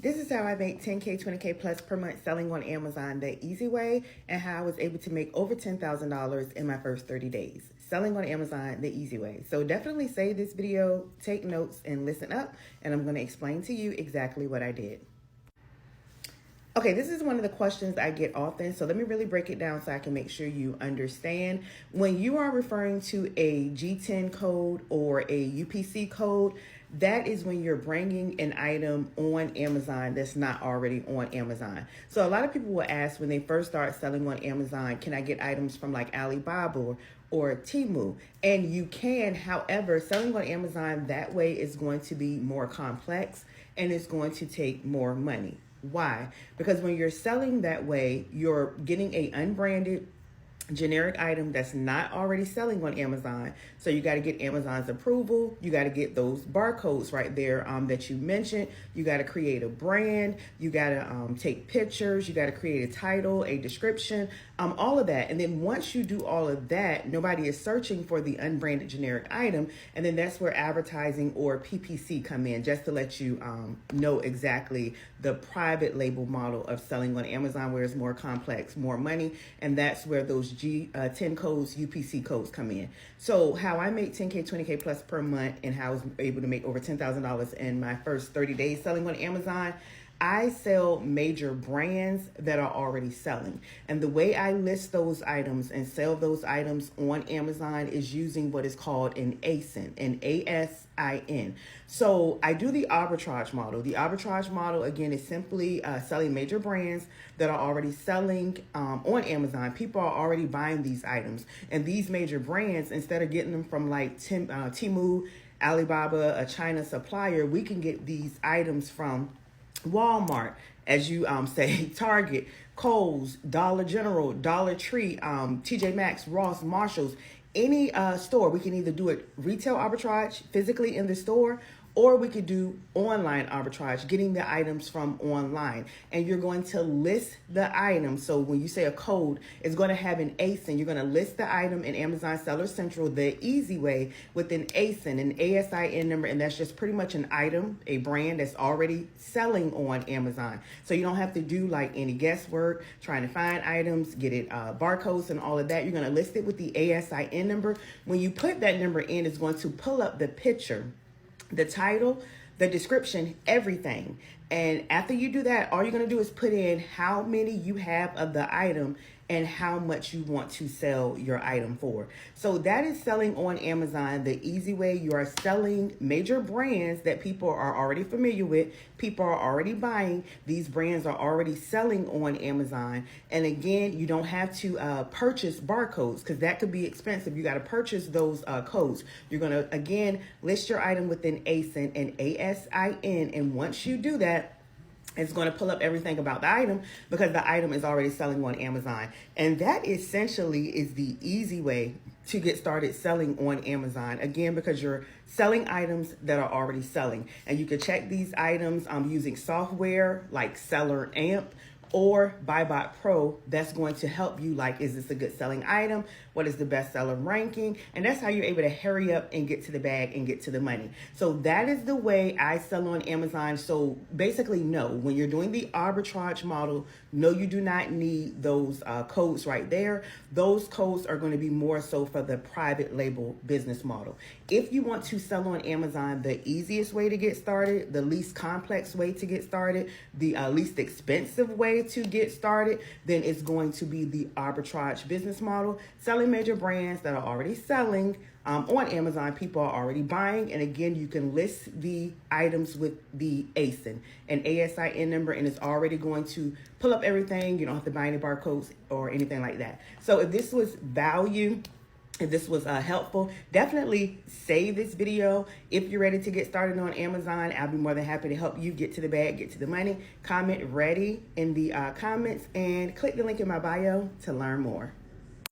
This is how I make 10K, 20K plus per month selling on Amazon the easy way, and how I was able to make over $10,000 in my first 30 days. Selling on Amazon the easy way. So definitely save this video, take notes, and listen up, and I'm going to explain to you exactly what I did. Okay, this is one of the questions I get often, so let me really break it down so I can make sure you understand. When you are referring to a GTIN code or a UPC code, that is when you're bringing an item on Amazon that's not already on Amazon. So a lot of people will ask when they first start selling on Amazon, can I get items from like Alibaba or Temu? And you can, however, selling on Amazon that way is going to be more complex and it's going to take more money. Why? Because when you're selling that way, you're getting a unbranded generic item that's not already selling on Amazon. So you got to get Amazon's approval. You got to get those barcodes right there that you mentioned. You got to create a brand. You got to take pictures. You got to create a title, a description, all of that. And then once you do all of that, nobody is searching for the unbranded generic item. And then that's where advertising or PPC come in, just to let you know exactly the private label model of selling on Amazon, where it's more complex, more money. And that's where those GTIN codes, UPC codes come in. So how I made 10K, 20K plus per month and how I was able to make over $10,000 in my first 30 days selling on Amazon, I sell major brands that are already selling. And the way I list those items and sell those items on Amazon is using what is called an ASIN, an ASIN. So I do the arbitrage model. The arbitrage model, again, is simply selling major brands that are already selling on Amazon. People are already buying these items. And these major brands, instead of getting them from like Temu, Alibaba, a China supplier, we can get these items from Walmart, as you say, Target, Kohl's, Dollar General, Dollar Tree, TJ Maxx, Ross, Marshalls, any store. We can either do it retail arbitrage physically in the store, or we could do online arbitrage, getting the items from online. And you're going to list the item. So when you say a code, it's going to have an ASIN. You're going to list the item in Amazon Seller Central the easy way with an ASIN, an ASIN number. And that's just pretty much an item, a brand that's already selling on Amazon. So you don't have to do like any guesswork, trying to find items, get it barcodes and all of that. You're going to list it with the ASIN number. When you put that number in, it's going to pull up the picture, the title, the description, everything. And after you do that, all you're going to do is put in how many you have of the item and how much you want to sell your item for. So that is selling on Amazon the easy way. You are selling major brands that people are already familiar with. People are already buying. These brands are already selling on Amazon. And again, you don't have to purchase barcodes, because that could be expensive. You got to purchase those codes. You're going to, again, list your item with an ASIN and ASIN. And once you do that, it's going to pull up everything about the item, because the item is already selling on Amazon. And that essentially is the easy way to get started selling on Amazon. Again, because you're selling items that are already selling. And you can check these items using software like Seller Amp or BuyBot Pro. That's going to help you, like, is this a good selling item? What is the bestseller ranking? And that's how you're able to hurry up and get to the bag and get to the money. So that is the way I sell on Amazon. So basically, no, when you're doing the arbitrage model, no, you do not need those codes right there. Those codes are going to be more so for the private label business model. If you want to sell on Amazon, the easiest way to get started, the least complex way to get started, the least expensive way to get started, then it's going to be the arbitrage business model, selling major brands that are already selling on Amazon. People are already buying. And again, you can list the items with the ASIN, an ASIN number, and it's already going to pull up everything. You don't have to buy any barcodes or anything like that. So if this was value, if this was helpful, definitely save this video. If you're ready to get started on Amazon, I'll be more than happy to help you get to the bag, get to the money. Comment ready in the comments and click the link in my bio to learn more.